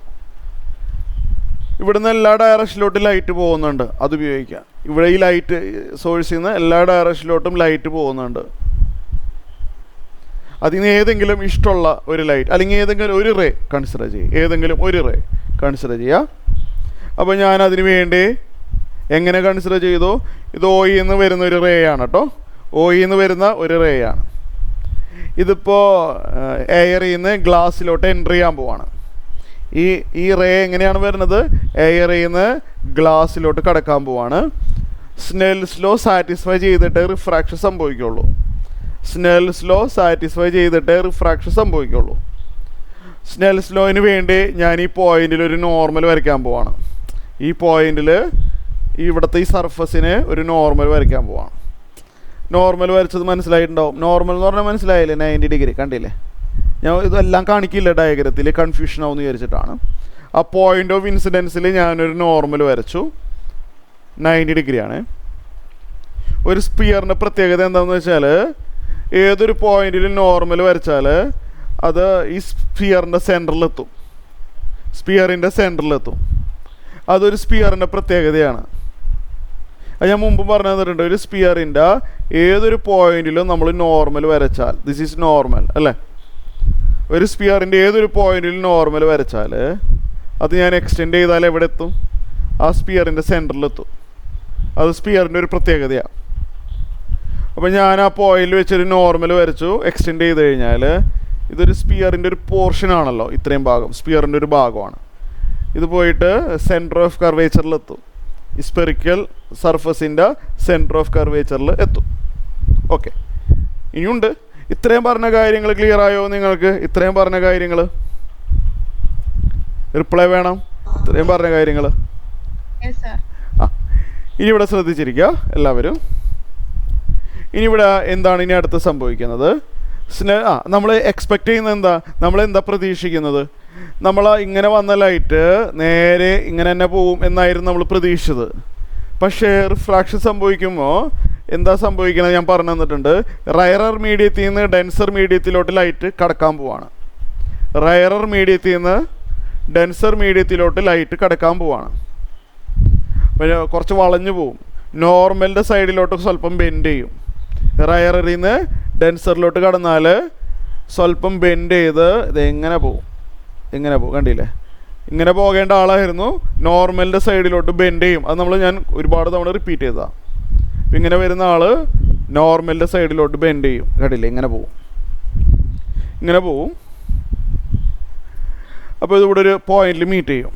ഇവിടുന്ന് എല്ലാ ഡയറക്ഷനിലോട്ടും ലൈറ്റ് പോകുന്നുണ്ട്, അത് ഉപയോഗിക്കുക. ഇവിടെ ഈ ലൈറ്റ് സോഴ്സിൽ നിന്ന് എല്ലാ ഡയറക്ഷനിലോട്ടും ലൈറ്റ് പോകുന്നുണ്ട്. അതിന് ഏതെങ്കിലും ഇഷ്ടമുള്ള ഒരു ലൈറ്റ് അല്ലെങ്കിൽ ഏതെങ്കിലും ഒരു റേ കൺസിഡർ ചെയ്യുക, ഏതെങ്കിലും ഒരു റേ കൺസിഡർ ചെയ്യുക. അപ്പോൾ ഞാൻ അതിന് വേണ്ടി എങ്ങനെ കൺസിഡർ ചെയ്തു? ഇത് OE എന്ന് വരുന്ന ഒരു റേ ആണ് കേട്ടോ, OE എന്ന് വരുന്ന ഒരു റേ ആണ്. ഇതിപ്പോൾ എയറിൽ നിന്ന് ഗ്ലാസ്സിലോട്ട് എൻ്റർ ചെയ്യാൻ പോവാണ്. ഈ റേ എങ്ങനെയാണ് വരുന്നത്? എയറിൽ നിന്ന് ഗ്ലാസ്സിലോട്ട് കടക്കാൻ പോവാണ്. സ്നെൽസ് ലോ സാറ്റിസ്ഫൈ ചെയ്തിട്ട് റിഫ്രാക്ഷൻ സംഭവിക്കുള്ളൂ. സ്നെൽസ് ലോ സാറ്റിസ്ഫൈ ചെയ്തിട്ട് റിഫ്രാക്ഷൻ സംഭവിക്കുള്ളൂ. സ്നെൽസ് ലോയിന് വേണ്ടി ഞാൻ ഈ പോയിന്റിൽ ഒരു നോർമൽ വരയ്ക്കാൻ പോവാണ്. ഈ പോയിന്റിൽ ഇവിടുത്തെ ഈ സർഫസിന് ഒരു നോർമൽ വരയ്ക്കാൻ പോവാണ്. നോർമൽ വരച്ചത് മനസ്സിലായിട്ടുണ്ടാവും. നോർമൽ എന്ന് പറഞ്ഞാൽ മനസ്സിലായില്ലേ? 90 ഡിഗ്രി കണ്ടില്ലേ? ഞാൻ ഇതെല്ലാം കാണിക്കില്ല ഡയഗ്രത്തിൽ, കൺഫ്യൂഷൻ ആവുമെന്ന് വിചാരിച്ചിട്ടാണ്. ആ പോയിന്റ് ഓഫ് ഇൻസിഡൻസിൽ ഞാനൊരു നോർമൽ വരച്ചു, 90 ഡിഗ്രിയാണ്. ഒരു സ്പിയറിൻ്റെ പ്രത്യേകത എന്താണെന്ന് വെച്ചാൽ ഏതൊരു പോയിന്റിൽ നോർമൽ വരച്ചാൽ അത് ഈ സ്പിയറിൻ്റെ സെൻറ്ററിലെത്തും, സ്പിയറിൻ്റെ സെൻറ്ററിലെത്തും. അതൊരു സ്പിയറിൻ്റെ പ്രത്യേകതയാണ്. അത് ഞാൻ മുമ്പ് പറഞ്ഞു തന്നിട്ടുണ്ട്. ഒരു സ്പിയറിൻ്റെ ഏതൊരു പോയിന്റിലും നമ്മൾ നോർമൽ വരച്ചാൽ, ദിസ് ഈസ് നോർമൽ അല്ലേ? ഒരു സ്പിയറിൻ്റെ ഏതൊരു പോയിന്റിൽ നോർമൽ വരച്ചാൽ അത് ഞാൻ എക്സ്റ്റെൻഡ് ചെയ്താൽ എവിടെ എത്തും? ആ സ്പിയറിൻ്റെ സെൻറ്ററിലെത്തും. അത് സ്പിയറിൻ്റെ ഒരു പ്രത്യേകതയാണ്. അപ്പോൾ ഞാൻ ആ പോയിന്റിൽ വെച്ചൊരു നോർമൽ വരച്ചു, എക്സ്റ്റെൻഡ് ചെയ്ത് കഴിഞ്ഞാൽ ഇതൊരു സ്പിയറിൻ്റെ ഒരു പോർഷനാണല്ലോ, ഇത്രയും ഭാഗം സ്പിയറിൻ്റെ ഒരു ഭാഗമാണ്. ഇത് പോയിട്ട് സെൻറ്റർ ഓഫ് കർവേച്ചറിലെത്തും, ഈ സ്പെറിക്കൽ സർഫസിൻ്റെ സെൻറ്റർ ഓഫ് കർവേച്ചറിൽ എത്തും. ഓക്കെ, ഇനിയുണ്ട്. ഇത്രയും പറഞ്ഞ കാര്യങ്ങൾ ക്ലിയർ ആയോ നിങ്ങൾക്ക്? ഇത്രയും പറഞ്ഞ കാര്യങ്ങൾ റിപ്ലൈ വേണം. ഇത്രയും പറഞ്ഞ കാര്യങ്ങൾ ഇനി ഇവിടെ ശ്രദ്ധിച്ചിരിക്കുക എല്ലാവരും. ഇനി ഇവിടെ എന്താണ് ഇനി അടുത്ത് സംഭവിക്കുന്നത്? നമ്മൾ എക്സ്പെക്റ്റ് ചെയ്യുന്നത് എന്താ? നമ്മളെന്താ പ്രതീക്ഷിക്കുന്നത്? നമ്മൾ ഇങ്ങനെ വന്ന ലൈറ്റ് നേരെ ഇങ്ങനെ തന്നെ പോവും എന്നായിരുന്നു നമ്മൾ പ്രതീക്ഷിച്ചത്. പക്ഷേ റിഫ്രാക്ഷൻ സംഭവിക്കുമ്പോൾ എന്താ സംഭവിക്കുന്നത് ഞാൻ പറഞ്ഞു തന്നിട്ടുണ്ട്. റയറർ മീഡിയത്തിൽ നിന്ന് ഡെൻസർ മീഡിയത്തിലോട്ട് ലൈറ്റ് കടക്കാൻ പോവാണ്. റയറർ മീഡിയത്തിൽ നിന്ന് ഡെൻസർ മീഡിയത്തിലോട്ട് ലൈറ്റ് കടക്കാൻ പോവാണ്. പിന്നെ കുറച്ച് വളഞ്ഞു പോവും. നോർമലിൻ്റെ സൈഡിലോട്ട് സ്വല്പം ബെൻഡ് ചെയ്യും. റയറിൽ നിന്ന് ഡെൻസറിലോട്ട് കടന്നാൽ സ്വല്പം ബെൻഡ് ചെയ്ത് ഇത് എങ്ങനെ പോവും, ഇങ്ങനെ പോകും. കണ്ടില്ലേ? ഇങ്ങനെ പോകേണ്ട ആളായിരുന്നു, നോർമലിൻ്റെ സൈഡിലോട്ട് ബെൻഡ് ചെയ്യും. അത് ഞാൻ ഒരുപാട് തവണ റിപ്പീറ്റ് ചെയ്തതാണ്. അപ്പം ഇങ്ങനെ വരുന്ന ആൾ നോർമലിൻ്റെ സൈഡിലോട്ട് ബെൻഡ് ചെയ്യും. കണ്ടില്ലേ? ഇങ്ങനെ പോവും, ഇങ്ങനെ പോവും. അപ്പോൾ ഇതിവിടെ ഒരു പോയിന്റിൽ മീറ്റ് ചെയ്യും.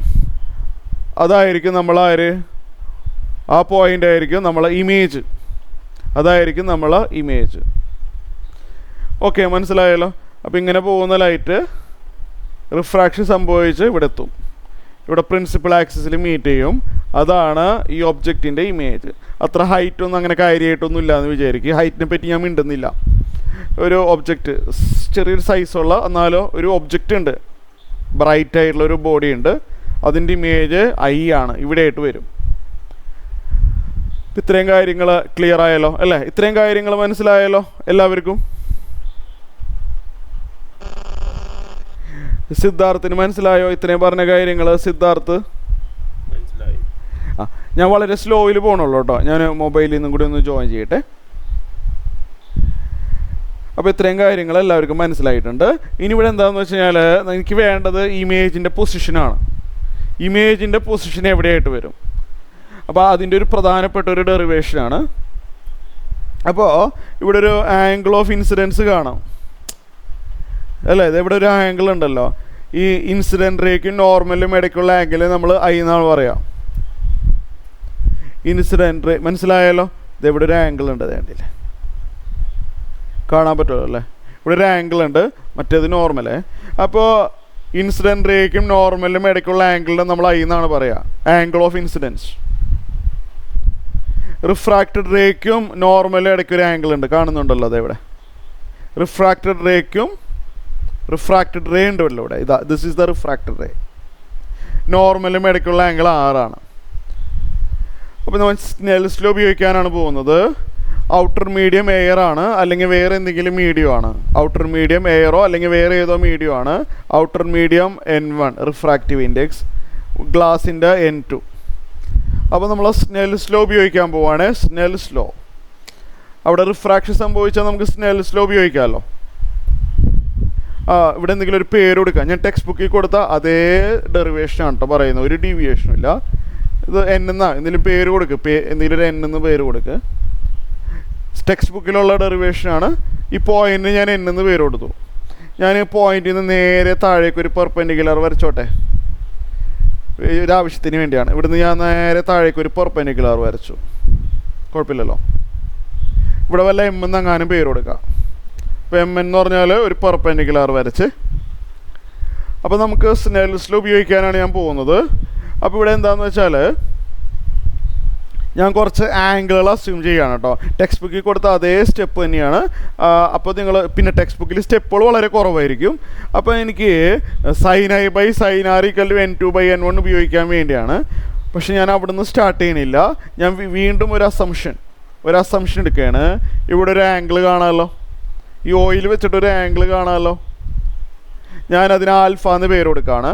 അതായിരിക്കും നമ്മളാര്, ആ പോയിൻ്റ് ആയിരിക്കും നമ്മളെ ഇമേജ്, അതായിരിക്കും നമ്മളെ ഇമേജ്. ഓക്കെ, മനസ്സിലായല്ലോ? അപ്പോൾ ഇങ്ങനെ പോകുന്ന ലൈറ്റ് റിഫ്രാക്ഷൻ സംഭവിച്ച് ഇവിടെ എത്തും, ഇവിടെ പ്രിൻസിപ്പൽ ആക്സിസിൽ മീറ്റ് ചെയ്യും. അതാണ് ഈ ഒബ്ജക്റ്റിൻ്റെ ഇമേജ്. അത്ര ഹൈറ്റൊന്നും അങ്ങനെ കാര്യമായിട്ടൊന്നും ഇല്ലയെന്ന് വിചാരിക്കും. ഹൈറ്റിനെ പറ്റി ഞാൻ മിണ്ടുന്നില്ല. ഒരു ഒബ്ജക്റ്റ് ചെറിയൊരു സൈസുള്ള എന്നാലോ ഒരു ഒബ്ജക്റ്റ് ഉണ്ട്, ബ്രൈറ്റ് ആയിട്ടുള്ളൊരു ബോഡി ഉണ്ട്, അതിൻ്റെ ഇമേജ് I ആണ്, ഇവിടെയായിട്ട് വരും. ഇത്രയും കാര്യങ്ങൾ ക്ലിയർ ആയല്ലോ അല്ലേ? ഇത്രയും കാര്യങ്ങൾ മനസ്സിലായല്ലോ എല്ലാവർക്കും? സിദ്ധാർത്ഥിന് മനസ്സിലായോ ഇത്രയും പറഞ്ഞ കാര്യങ്ങൾ? സിദ്ധാർത്ഥ് മനസ്സിലായി? ഞാൻ വളരെ സ്ലോയിൽ പോകണുള്ളൂ കേട്ടോ. ഞാൻ മൊബൈലിൽ നിന്നും കൂടി ഒന്ന് ജോയിൻ ചെയ്യട്ടെ. അപ്പോൾ ഇത്രയും കാര്യങ്ങൾ എല്ലാവർക്കും മനസ്സിലായിട്ടുണ്ട്. ഇനി ഇവിടെ എന്താണെന്ന് വെച്ച് കഴിഞ്ഞാൽ എനിക്ക് വേണ്ടത് ഇമേജിൻ്റെ പൊസിഷനാണ്. ഇമേജിൻ്റെ പൊസിഷൻ എവിടെയായിട്ട് വരും? അപ്പോൾ അതിൻ്റെ ഒരു പ്രധാനപ്പെട്ട ഒരു ഡെറിവേഷനാണ്. അപ്പോൾ ഇവിടെ ഒരു ആംഗിൾ ഓഫ് ഇൻസിഡൻസ് കാണാം അല്ലേ? ഇവിടെ ഒരു ആംഗിൾ ഉണ്ടല്ലോ. ഈ ഇൻസിഡൻറ്റ് റേക്കും നോർമലും ഇടയ്ക്കുള്ള ആംഗിൾ നമ്മൾ I എന്നാണ് പറയാം. ഇൻസിഡൻറ്റ് റേ മനസ്സിലായല്ലോ? ഇതെവിടെ ഒരു ആംഗിൾ ഉണ്ട്, വേണ്ടില്ലേ? കാണാൻ പറ്റുമല്ലോ അല്ലേ? ഇവിടെ ഒരു ആംഗിൾ ഉണ്ട്, മറ്റേത് നോർമലേ. അപ്പോൾ ഇൻസിഡൻറ്റ് റേക്കും നോർമലിനും ഇടയ്ക്കുള്ള ആംഗിളിനെ നമ്മൾ ഐ എന്നാണ് പറയുക, ആംഗിൾ ഓഫ് ഇൻസിഡൻസ്. റിഫ്രാക്റ്റഡ് റേക്കും നോർമലും ഇടയ്ക്കൊരു ആംഗിൾ ഉണ്ട്, കാണുന്നുണ്ടല്ലോ അതെവിടെ. റിഫ്രാക്റ്റഡ് റേക്കും റിഫ്രാക്റ്റഡ് റേ ഉണ്ടല്ലോ ഇവിടെ, ഇതാ this is the refracted ray. നോർമലും ഇടയ്ക്കുള്ള ആംഗിൾ 6 ആണ്. അപ്പോൾ നമ്മൾ സ്നെൽസ് ലോ ഉപയോഗിക്കാനാണ് പോകുന്നത്. ഔട്ടർ മീഡിയം എയർ ആണ്, അല്ലെങ്കിൽ വേറെ എന്തെങ്കിലും മീഡിയം ആണ്. ഔട്ടർ മീഡിയം എയറോ അല്ലെങ്കിൽ വേറെ ഏതോ മീഡിയം ആണ്. Outer medium N1 refractive index, ഗ്ലാസിൻ്റെ N2. അപ്പോൾ നമ്മൾ സ്നെൽസ് ലോ ഉപയോഗിക്കാൻ പോവുകയാണ്. സ്നെൽസ് ലോ, അവിടെ റിഫ്രാക്ഷൻ സംഭവിച്ചാൽ നമുക്ക് സ്നെൽസ് ലോ ഉപയോഗിക്കാമല്ലോ. ഇവിടെ എന്തെങ്കിലും ഒരു പേര് കൊടുക്കുക. ഞാൻ ടെക്സ്റ്റ് ബുക്കിൽ കൊടുത്ത അതേ ഡെറിവേഷനാണ് കേട്ടോ പറയുന്നത്, ഒരു ഡീവിയേഷനും ഇല്ല. ഇത് N എന്നാ എന്തെങ്കിലും പേര് കൊടുക്കുക, എന്തെങ്കിലും ഒരു N എന്ന് പേര് കൊടുക്കുക. ടെക്സ്റ്റ് ബുക്കിലുള്ള ഡെറിവേഷനാണ്. ഈ പോയിന്റിന് ഞാൻ N എന്ന് പേര് കൊടുത്തു. ഞാൻ പോയിന്റിൽ നിന്ന് നേരെ താഴേക്ക് ഒരു പെർപെൻഡിക്കുലർ വരച്ചോട്ടെ, ഒരാവശ്യത്തിന് വേണ്ടിയാണ്. ഇവിടുന്ന് ഞാൻ നേരെ താഴേക്ക് ഒരു പെർപെൻഡിക്കുലർ വരച്ചു, കുഴപ്പമില്ലല്ലോ. ഇവിടെ വല്ല M എന്നങ്ങാനും പേര് കൊടുക്കാം. അപ്പോൾ M എന്ന് പറഞ്ഞാൽ ഒരു പെർപെൻഡിക്കുലർ വരച്ച്. അപ്പോൾ നമുക്ക് സ്നെൽസ് ലോ ഉപയോഗിക്കാനാണ് ഞാൻ പോകുന്നത്. അപ്പോൾ ഇവിടെ എന്താണെന്ന് വെച്ചാൽ ഞാൻ കുറച്ച് ആംഗിളുകൾ അസ്യൂം ചെയ്യുകയാണ് കേട്ടോ. ടെക്സ്റ്റ് ബുക്കിൽ കൊടുത്ത അതേ സ്റ്റെപ്പ് തന്നെയാണ്. അപ്പോൾ നിങ്ങൾ പിന്നെ ടെക്സ്റ്റ് ബുക്കിൽ സ്റ്റെപ്പുകൾ വളരെ കുറവായിരിക്കും. അപ്പോൾ എനിക്ക് sin I by sin R = N2 by N1 ഉപയോഗിക്കാൻ വേണ്ടിയാണ്. പക്ഷെ ഞാൻ അവിടെ നിന്ന് സ്റ്റാർട്ട് ചെയ്യണില്ല. ഞാൻ വീണ്ടും ഒരു അസംഷൻ എടുക്കുകയാണ്. ഇവിടെ ഒരു ആംഗിൾ കാണാമല്ലോ, ഈ ഓയിൽ വെച്ചിട്ടൊരു ആംഗിൾ കാണാമല്ലോ. ഞാനതിന് ആൽഫ എന്ന് പേര് കൊടുക്കുകയാണ്.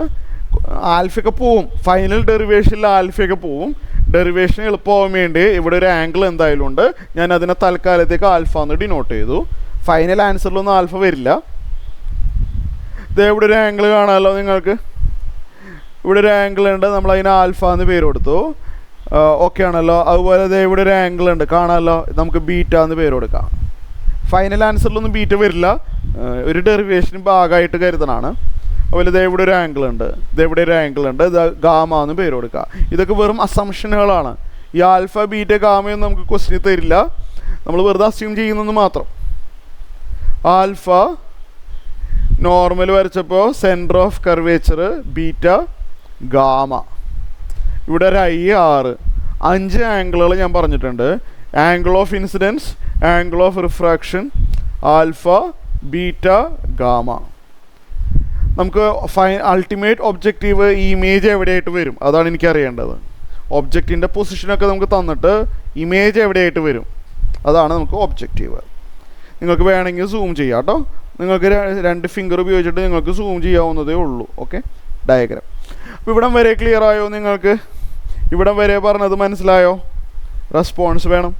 ആൽഫയൊക്കെ പോവും, ഫൈനൽ ഡെറിവേഷനിൽ ആൽഫയൊക്കെ പോവും. ഡെറിവേഷൻ എളുപ്പമാകാൻ വേണ്ടി ഇവിടെ ഒരു ആംഗിൾ എന്തായാലും ഉണ്ട്. ഞാൻ അതിനെ തൽക്കാലത്തേക്ക് ആൽഫ എന്ന് ഡിനോട്ട് ചെയ്തു. ഫൈനൽ ആൻസറിലൊന്നും ആൽഫ വരില്ല. ഇവിടെ ഒരു ആംഗിൾ കാണാമല്ലോ നിങ്ങൾക്ക്, ഇവിടെ ഒരു ആംഗിൾ ഉണ്ട്, നമ്മൾ അതിന് ആൽഫ എന്ന് പേര് കൊടുത്തു. ഓക്കെ ആണല്ലോ. അതുപോലെ ഇവിടെ ഒരു ആംഗിൾ ഉണ്ട് കാണാമല്ലോ, നമുക്ക് ബീറ്റ എന്ന് പേര് കൊടുക്കാം. ഫൈനൽ ആൻസറിലൊന്നും ബീറ്റ വരില്ല, ഒരു ഡെറിവേഷൻ ഭാഗമായിട്ട് കരുതണമാണ്. അതുപോലെ ഇവിടെ ഒരു ആംഗിൾ ഉണ്ട്, ഇതെവിടെ ഒരു ആംഗിൾ ഉണ്ട്, ഇത് ഗാമ എന്ന് പേര് കൊടുക്കുക. ഇതൊക്കെ വെറും അസംഷനുകളാണ്. ഈ ആൽഫ ബീറ്റ ഗാമയൊന്നും നമുക്ക് ക്വസ്റ്റ്യൻ തരില്ല, നമ്മൾ വെറുതെ അസ്യൂം ചെയ്യുന്നെന്ന് മാത്രം. ആൽഫ നോർമൽ വരച്ചപ്പോൾ centre of curvature beta gamma. ഇവിടെ ഒരു I 6, 5 ആംഗിളുകൾ ഞാൻ പറഞ്ഞിട്ടുണ്ട്. Angle of incidence, angle of refraction, alpha, beta, gamma. നമുക്ക് അൾട്ടിമേറ്റ് ഒബ്ജക്റ്റീവ് ഇമേജ് എവിടെയായിട്ട് വരും അതാണ് എനിക്കറിയേണ്ടത്. ഒബ്ജക്റ്റിൻ്റെ പൊസിഷനൊക്കെ നമുക്ക് തന്നിട്ട് ഇമേജ് എവിടെയായിട്ട് വരും അതാണ് നമുക്ക് ഒബ്ജക്റ്റീവ്. നിങ്ങൾക്ക് വേണമെങ്കിൽ സൂം ചെയ്യാം കേട്ടോ. നിങ്ങൾക്ക് 2 ഫിംഗർ ഉപയോഗിച്ചിട്ട് നിങ്ങൾക്ക് സൂം ചെയ്യാവുന്നതേ ഉള്ളൂ. Okay, diagram. അപ്പോൾ ഇവിടം വരെ ക്ലിയർ ആയോ നിങ്ങൾക്ക്? ഇവിടം വരെ പറഞ്ഞത് മനസ്സിലായോ? റെസ്പോൺസ് വേണം.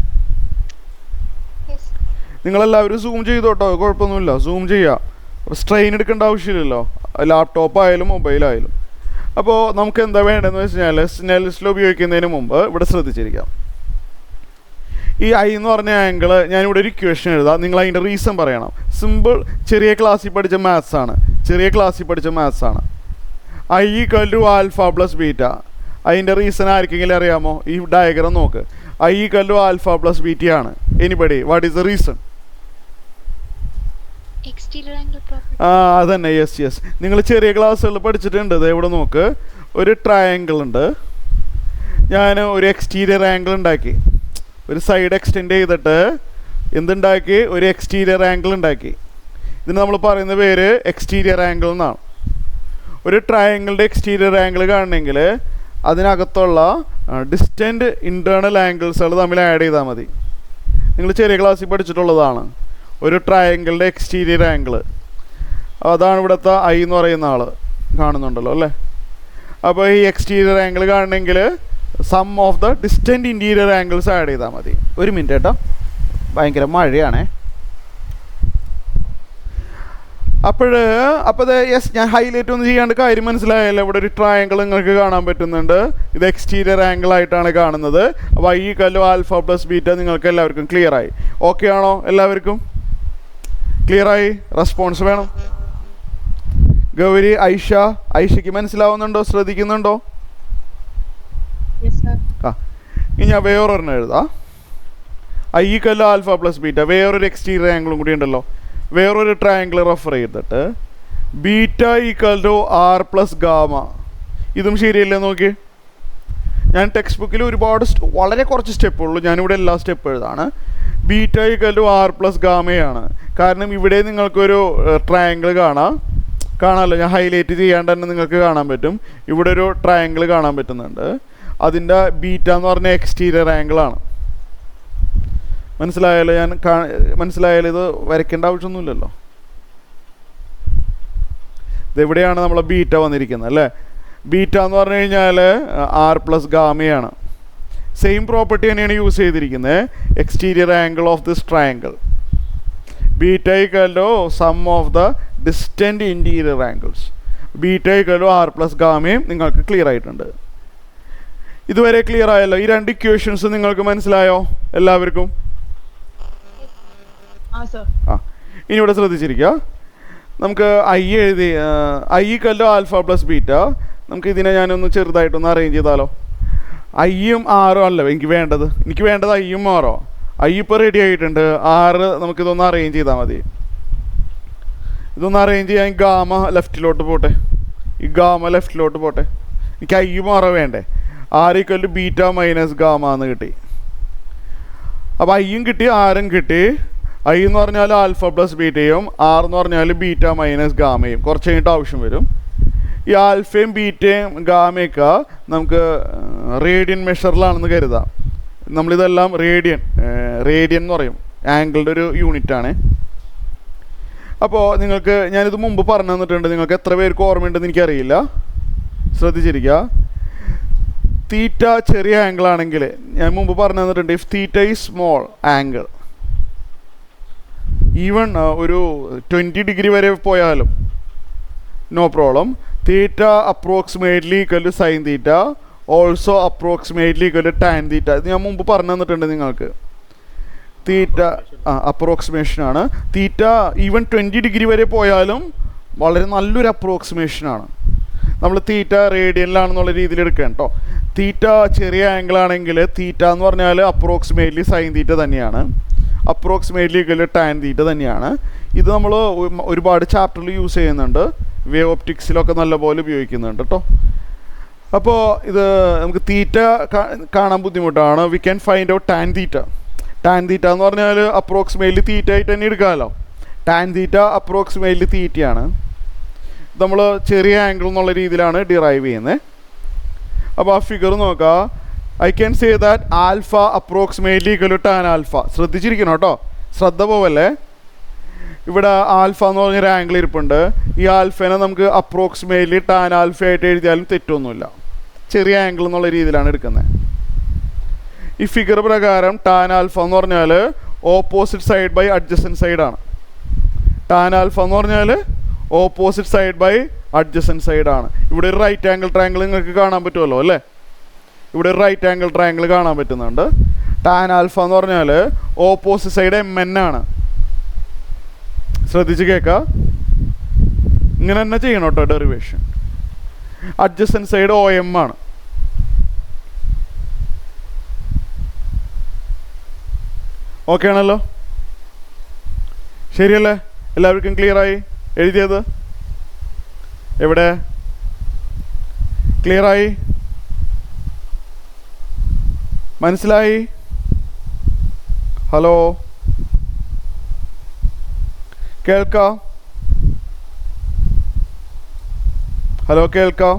നിങ്ങളെല്ലാവരും സൂം ചെയ്തോട്ടോ, കുഴപ്പമൊന്നുമില്ല, സൂം ചെയ്യുക. സ്ട്രെയിൻ എടുക്കേണ്ട ആവശ്യമില്ലല്ലോ, ലാപ്ടോപ്പ് ആയാലും മൊബൈലായാലും. അപ്പോൾ നമുക്ക് എന്താ വേണ്ടതെന്ന് വെച്ച് കഴിഞ്ഞാൽ സ്നെൽസ് ലോ ഉപയോഗിക്കുന്നതിന് മുമ്പ് ഇവിടെ ശ്രദ്ധിച്ചിരിക്കാം. ഈ I എന്ന് പറഞ്ഞ ആംഗിൾ ഞാനിവിടെ ഒരു ഇക്വേഷൻ എഴുതാം, നിങ്ങൾ അതിൻ്റെ റീസൺ പറയണം. സിമ്പിൾ, ചെറിയ ക്ലാസ്സിൽ പഠിച്ച മാത്സ് ആണ്. I = alpha plus beta. അതിൻ്റെ റീസൺ ആർക്കെങ്കിലും അറിയാമോ? ഈ ഡയഗ്രാം നോക്ക്. I = ആൽഫ പ്ലസ് ബീറ്റ ആണ്. Anybody, what is the reason? അതന്നെ, യെസ്. നിങ്ങൾ ചെറിയ ക്ലാസ്സുകളിൽ പഠിച്ചിട്ടുണ്ട്. ഇവിടെ നോക്ക്, ഒരു ട്രയാങ്കിൾ ഉണ്ട്. ഞാൻ ഒരു എക്സ്റ്റീരിയർ ആംഗിൾ ഉണ്ടാക്കി, ഒരു സൈഡ് എക്സ്റ്റെൻഡ് ചെയ്തിട്ട് എന്തുണ്ടാക്കി, ഒരു എക്സ്റ്റീരിയർ ആംഗിൾ ഉണ്ടാക്കി. ഇതിന് നമ്മൾ പറയുന്ന പേര് എക്സ്റ്റീരിയർ ആംഗിൾ എന്നാണ്. ഒരു ട്രയാങ്കിളിൻ്റെ എക്സ്റ്റീരിയർ ആംഗിൾ കാണണമെങ്കിൽ അതിനകത്തുള്ള ഡിസ്റ്റൻറ്റ് ഇൻറ്റേർണൽ ആംഗിൾസുകൾ തമ്മിൽ ആഡ് ചെയ്താൽ മതി. നിങ്ങൾ ചെറിയ ക്ലാസ്സിൽ പഠിച്ചിട്ടുള്ളതാണ്. ഒരു ട്രയാങ്കിളിൻ്റെ എക്സ്റ്റീരിയർ ആംഗിൾ, അതാണ് ഇവിടുത്തെ I എന്ന് പറയുന്ന ആൾ, കാണുന്നുണ്ടല്ലോ അല്ലേ? അപ്പോൾ ഈ എക്സ്റ്റീരിയർ ആംഗിൾ കാണണമെങ്കിൽ sum of the distant interior angles add ചെയ്താൽ മതി. ഒരു മിനിറ്റ് കേട്ടോ, ഭയങ്കര മഴയാണേ. അപ്പോൾ യെസ്, ഞാൻ ഹൈലൈറ്റ് ഒന്നും ചെയ്യാണ്ട് കാര്യം മനസ്സിലായല്ലോ. ഇവിടെ ഒരു ട്രയാങ്കിൾ നിങ്ങൾക്ക് കാണാൻ പറ്റുന്നുണ്ട്. ഇത് എക്സ്റ്റീരിയർ ആംഗിൾ ആയിട്ടാണ് കാണുന്നത്. അപ്പോൾ I = ആൽഫ പ്ലസ് ബീറ്റ നിങ്ങൾക്ക് എല്ലാവർക്കും ക്ലിയർ ആയി? ഓക്കെ ആണോ? എല്ലാവർക്കും ക്ലിയർ ആയി? റെസ്പോൺസ് വേണം. ഗൗരി, ഐഷയ്ക്ക് മനസ്സിലാവുന്നുണ്ടോ? ശ്രദ്ധിക്കുന്നുണ്ടോ? ഇനി ഞാൻ വേറൊരെണ്ണം എഴുതാം. I = alpha plus beta. വേറൊരു എക്സ്റ്റീരിയർ ആംഗിളും കൂടി ഉണ്ടല്ലോ. വേറൊരു ട്രയാങ്കിൾ റെഫർ ചെയ്തിട്ട് beta equal to R plus gamma. ഇതും ശരിയല്ലേ നോക്കി. ഞാൻ ടെക്സ്റ്റ് ബുക്കിൽ ഒരുപാട് വളരെ കുറച്ച് സ്റ്റെപ്പുള്ളൂ, ഞാനിവിടെ എല്ലാ സ്റ്റെപ്പ് എഴുതാണ്. Beta equal to R plus ഗാമയാണ്. കാരണം ഇവിടെ നിങ്ങൾക്കൊരു ട്രയാങ്കിൾ കാണാമല്ലോ, ഞാൻ ഹൈലൈറ്റ് ചെയ്യാണ്ട് തന്നെ നിങ്ങൾക്ക് കാണാൻ പറ്റും. ഇവിടെ ഒരു ട്രയാങ്കിൾ കാണാൻ പറ്റുന്നുണ്ട്. അതിൻ്റെ ബീറ്റ എന്ന് പറഞ്ഞ എക്സ്റ്റീരിയർ ആംഗിളാണ്. മനസ്സിലായാലോ? മനസ്സിലായാലും ഇത് വരയ്ക്കേണ്ട ആവശ്യമൊന്നുമില്ലല്ലോ. ഇതെവിടെയാണ് നമ്മളെ ബീറ്റ വന്നിരിക്കുന്നത് അല്ലേ? ബീറ്റ എന്ന് പറഞ്ഞു കഴിഞ്ഞാൽ ആർ പ്ലസ് ഗാമയാണ്. സെയിം പ്രോപ്പർട്ടി തന്നെയാണ് യൂസ് ചെയ്തിരിക്കുന്നത്. Exterior angle of this triangle beta equal to sum of the distant interior angles. Beta equal to R plus ഗാമയും നിങ്ങൾക്ക് ക്ലിയർ ആയിട്ടുണ്ട്. ഇതുവരെ ക്ലിയർ ആയല്ലോ? ഈ രണ്ട് ഇക്വേഷൻസ് നിങ്ങൾക്ക് മനസ്സിലായോ എല്ലാവർക്കും? ഇനി ഇവിടെ ശ്രദ്ധിച്ചിരിക്കുക. നമുക്ക് ഐ എഴുതി, I equal to alpha plus beta. നമുക്ക് ഇതിനെ ഞാനൊന്ന് ചെറുതായിട്ടൊന്ന് അറേഞ്ച് ചെയ്താലോ? ഐയും ആറും അല്ല എനിക്ക് വേണ്ടത് ഐയും ആറോ. ഐ ഇപ്പോൾ റെഡി ആയിട്ടുണ്ട്. ആറ് നമുക്കിതൊന്ന് അറേഞ്ച് ചെയ്താൽ മതി. ഇതൊന്ന് അറേഞ്ച് ചെയ്യാൻ ഗാമ ലെഫ്റ്റിലോട്ട് പോട്ടെ. എനിക്ക് ഐയും ആറോ വേണ്ടേ? R equal to beta minus gamma എന്ന് കിട്ടി. അപ്പോൾ ഐയും കിട്ടി, ആറും കിട്ടി. ഐ എന്ന് പറഞ്ഞാൽ ആൽഫ പ്ലസ് ബീറ്റയും ആർ എന്ന് പറഞ്ഞാൽ ബീറ്റ മൈനസ് ഗാമയും. കുറച്ച് കഴിഞ്ഞിട്ട് ആവശ്യം വരും. ഈ ആൽഫയും ബീറ്റയും ഗാമയൊക്കെ നമുക്ക് റേഡിയൻ മെഷറിലാണെന്ന് കരുതാം. നമ്മളിതെല്ലാം റേഡിയൻ എന്ന് പറയും, ആംഗിളിൻ്റെ ഒരു യൂണിറ്റാണ്. അപ്പോൾ നിങ്ങൾക്ക് ഞാനിത് മുമ്പ് പറഞ്ഞു തന്നിട്ടുണ്ട്. നിങ്ങൾക്ക് എത്ര പേർക്ക് ഓർമ്മയുണ്ടെന്ന് എനിക്കറിയില്ല. ശ്രദ്ധിച്ചിരിക്കുക. തീറ്റ ചെറിയ ആംഗിൾ ആണെങ്കിൽ ഞാൻ മുമ്പ് പറഞ്ഞു തന്നിട്ടുണ്ട്. If theta is small angle, even ഒരു 20 ഡിഗ്രി വരെ പോയാലും no problem. Theta approximately equal to sine theta, also approximately equal to tan theta. ഇത് ഞാൻ മുമ്പ് പറഞ്ഞു തന്നിട്ടുണ്ട് നിങ്ങൾക്ക്. തീറ്റ അപ്രോക്സിമേഷനാണ്. തീറ്റ ഈവൻ 20 ഡിഗ്രി വരെ പോയാലും വളരെ നല്ലൊരു അപ്രോക്സിമേഷനാണ്. നമ്മൾ തീറ്റ റേഡിയനിലാണെന്നുള്ള രീതിയിൽ എടുക്കണം കേട്ടോ. തീറ്റ ചെറിയ ആംഗിൾ ആണെങ്കിൽ തീറ്റ എന്ന് പറഞ്ഞാൽ അപ്രോക്സിമേറ്റ്ലി സൈൻ തീറ്റ തന്നെയാണ്, approximately equal to tan theta തന്നെയാണ്. ഇത് നമ്മൾ ഒരുപാട് ചാപ്റ്ററിൽ യൂസ് ചെയ്യുന്നുണ്ട്. വേവ് ഒപ്റ്റിക്സിലൊക്കെ നല്ലപോലെ ഉപയോഗിക്കുന്നുണ്ട് കേട്ടോ. അപ്പോൾ ഇത് നമുക്ക് തീറ്റ കാണാൻ ബുദ്ധിമുട്ടാണ്. We can find out tan theta. Tan theta എന്ന് പറഞ്ഞാൽ അപ്രോക്സിമേറ്റ്ലി തീറ്റ ആയിട്ട് തന്നെ എടുക്കാമല്ലോ. ടാൻ തീറ്റ അപ്രോക്സിമേറ്റ്ലി തീറ്റയാണ്. നമ്മൾ ചെറിയ ആംഗിൾ എന്നുള്ള രീതിയിലാണ് ഡിറൈവ് ചെയ്യുന്നത്. അപ്പോൾ ആ ഫിഗർ നോക്കുക. I can say that alpha approximately equal to tan alpha. ശ്രദ്ധിച്ചിരിക്കണം കേട്ടോ, ശ്രദ്ധ പോവല്ലേ. ഇവിടെ ആൽഫ എന്ന് പറഞ്ഞൊരു ആംഗിൾ ഇരിപ്പുണ്ട്. ഈ ആൽഫേനെ നമുക്ക് അപ്രോക്സിമേറ്റ്ലി ടാൻ ആൽഫ ആയിട്ട് എഴുതിയാലും തെറ്റൊന്നുമില്ല. ചെറിയ ആംഗിൾ എന്നുള്ള രീതിയിലാണ് എടുക്കുന്നത്. ഈ ഫിഗർ പ്രകാരം ടാൻ ആൽഫ എന്ന് പറഞ്ഞാൽ ഓപ്പോസിറ്റ് സൈഡ് ബൈ അഡ്ജസൻറ്റ് സൈഡാണ്. ടാൻ ആൽഫ എന്ന് പറഞ്ഞാൽ ഓപ്പോസിറ്റ് സൈഡ് ബൈ അഡ്ജസൻറ്റ് സൈഡാണ്. ഇവിടെ ഒരു റൈറ്റ് ആംഗിൾ ട്രയാങ്കിൾ നിങ്ങൾക്ക് കാണാൻ പറ്റുമല്ലോ അല്ലേ? ഇവിടെ ഒരു റൈറ്റ് ആംഗിൾ ട്രയാങ്കിൾ കാണാൻ പറ്റുന്നുണ്ട്. ടാൻ ആൽഫ എന്ന് പറഞ്ഞാൽ ഓപ്പോസിറ്റ് സൈഡ് MN ആണ്. ശ്രദ്ധിച്ച് കേൾക്കുക. ഇങ്ങനെ തന്നെ ചെയ്യണം കേട്ടോ ഡെറിവേഷൻ. അഡ്ജസൻറ്റ് സൈഡ് OM ആണ്. ഓക്കെ ആണല്ലോ? ശരിയല്ലേ? എല്ലാവർക്കും ക്ലിയറായി എഴുതിയത്? എവിടെ ക്ലിയറായി? മനസ്സിലായി? ഹലോ, കേൾക്കാം? ഹലോ, കേൾക്കാം?